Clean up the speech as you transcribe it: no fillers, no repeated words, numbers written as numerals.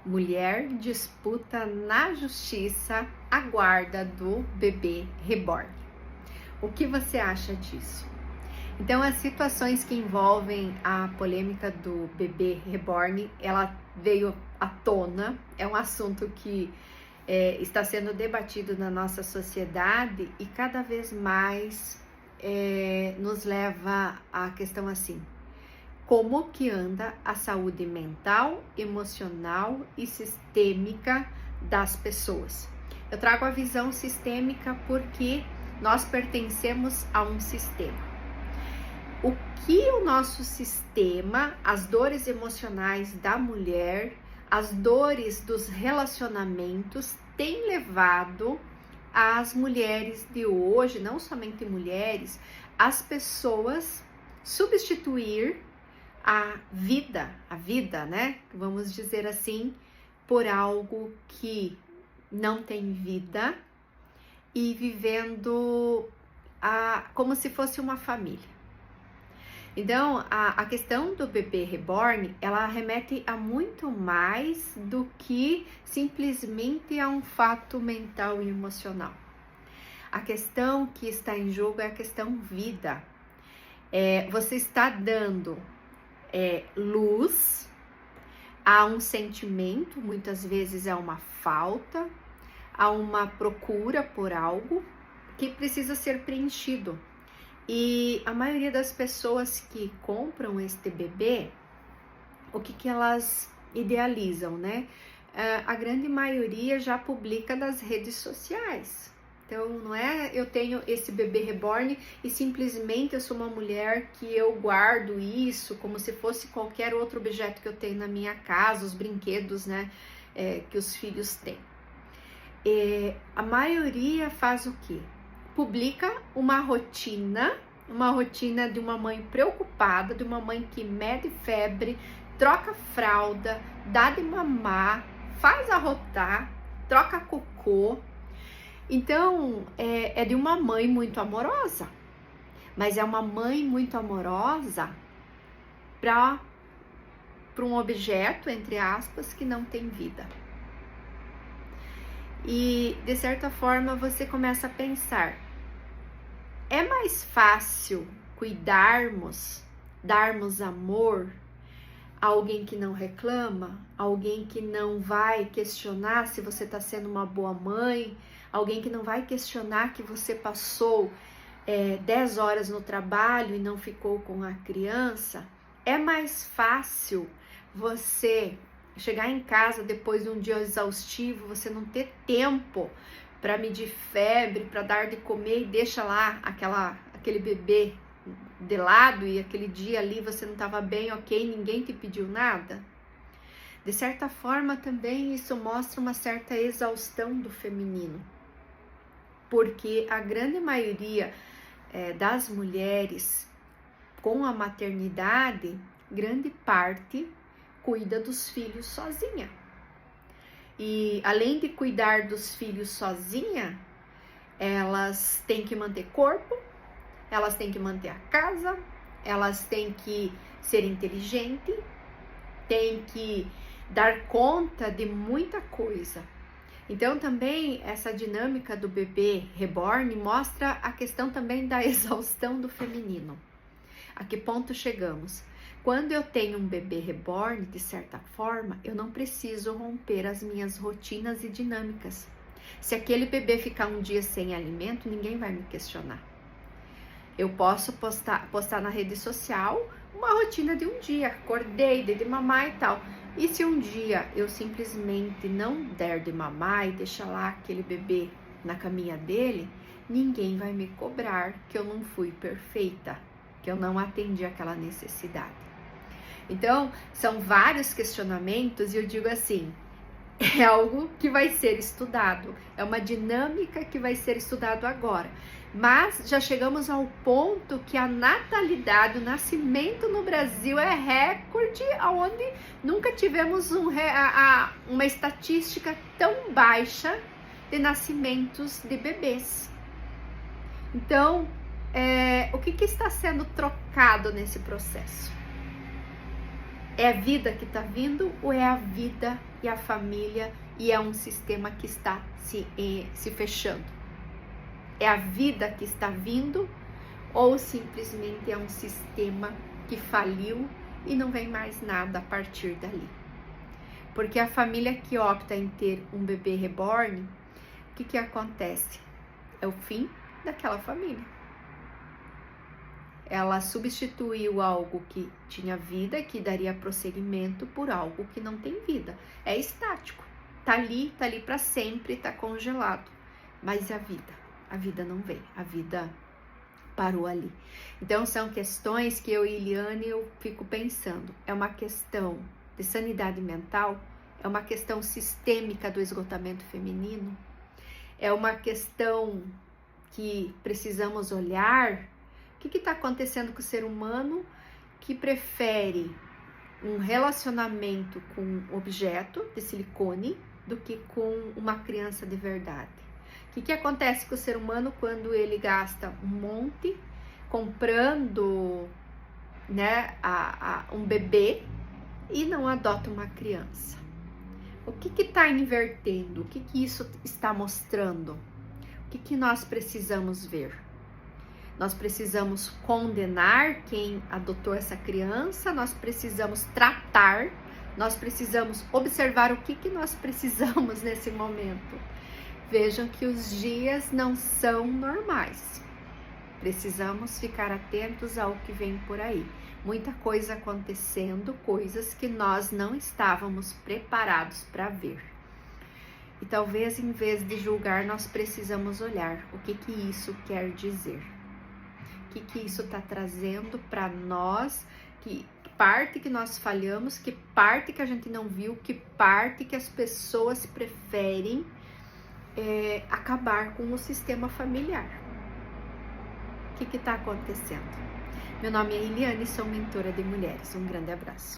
Mulher disputa na justiça a guarda do bebê reborn. O que você acha disso? Então, as situações que envolvem a polêmica do bebê reborn, ela veio à tona, é um assunto que está sendo debatido na nossa sociedade e cada vez mais nos leva à questão assim: como que anda a saúde mental, emocional e sistêmica das pessoas? Eu trago a visão sistêmica porque nós pertencemos a um sistema. O que o nosso sistema, as dores emocionais da mulher, as dores dos relacionamentos têm levado as mulheres de hoje, não somente mulheres, as pessoas substituir a vida, né? Vamos dizer assim, por algo que não tem vida e vivendo como se fosse uma família. Então, a questão do bebê reborn, ela remete a muito mais do que simplesmente a um fato mental e emocional. A questão que está em jogo é a questão vida. Você está dando luz a um sentimento, muitas vezes é uma falta, a uma procura por algo que precisa ser preenchido. E a maioria das pessoas que compram este bebê, o que elas idealizam, né? A grande maioria já publica nas redes sociais. Então, não é eu tenho esse bebê reborn e simplesmente eu sou uma mulher que eu guardo isso como se fosse qualquer outro objeto que eu tenho na minha casa, os brinquedos, né, que os filhos têm. A maioria faz o quê? Publica uma rotina de uma mãe preocupada, de uma mãe que mede febre, troca fralda, dá de mamar, faz arrotar, troca cocô. Então, é de uma mãe muito amorosa, mas é uma mãe muito amorosa para um objeto, entre aspas, que não tem vida. E, de certa forma, você começa a pensar, é mais fácil darmos amor a alguém que não reclama, alguém que não vai questionar se você está sendo uma boa mãe, alguém que não vai questionar que você passou 10 horas no trabalho e não ficou com a criança? É mais fácil você chegar em casa depois de um dia exaustivo, você não ter tempo para medir febre, para dar de comer e deixa lá aquele bebê de lado e aquele dia ali você não estava bem, ok, ninguém te pediu nada? De certa forma também isso mostra uma certa exaustão do feminino, porque a grande maioria das mulheres com a maternidade, grande parte cuida dos filhos sozinha. E além de cuidar dos filhos sozinha, elas têm que manter corpo, elas têm que manter a casa, elas têm que ser inteligentes, têm que dar conta de muita coisa. Então também essa dinâmica do bebê reborn mostra a questão também da exaustão do feminino. A que ponto chegamos? Quando eu tenho um bebê reborn, de certa forma, eu não preciso romper as minhas rotinas e dinâmicas. Se aquele bebê ficar um dia sem alimento, ninguém vai me questionar. Eu posso postar na rede social uma rotina de um dia, acordei, dei de mamar e tal. E se um dia eu simplesmente não der de mamar e deixar lá aquele bebê na caminha dele, ninguém vai me cobrar que eu não fui perfeita, que eu não atendi aquela necessidade. Então, são vários questionamentos e eu digo assim, é algo que vai ser estudado, é uma dinâmica que vai ser estudado agora. Mas já chegamos ao ponto que a natalidade, o nascimento no Brasil é recorde, onde nunca tivemos uma estatística tão baixa de nascimentos de bebês. Então, o que está sendo trocado nesse processo? É a vida que está vindo ou é a vida e a família e é um sistema que está se fechando? É a vida que está vindo ou simplesmente é um sistema que faliu e não vem mais nada a partir dali? Porque a família que opta em ter um bebê reborn, o que acontece? É o fim daquela família. Ela substituiu algo que tinha vida, que daria prosseguimento, por algo que não tem vida. É estático. Tá ali para sempre, tá congelado. Mas a vida não vem. A vida parou ali. Então são questões que eu e Eliane eu fico pensando. É uma questão de sanidade mental, é uma questão sistêmica do esgotamento feminino, é uma questão que precisamos olhar. O que está acontecendo com o ser humano que prefere um relacionamento com um objeto de silicone do que com uma criança de verdade? O que acontece com o ser humano quando ele gasta um monte comprando, né, um bebê e não adota uma criança? O que está invertendo? O que isso está mostrando? O que nós precisamos ver? Nós precisamos condenar quem adotou essa criança, nós precisamos tratar, nós precisamos observar o que nós precisamos nesse momento. Vejam que os dias não são normais. Precisamos ficar atentos ao que vem por aí. Muita coisa acontecendo, coisas que nós não estávamos preparados para ver. E talvez, em vez de julgar, nós precisamos olhar o que isso quer dizer. O que isso está trazendo para nós, que parte que nós falhamos, que parte que a gente não viu, que parte que as pessoas preferem acabar com o sistema familiar. O que está acontecendo? Meu nome é Eliane, sou mentora de mulheres. Um grande abraço.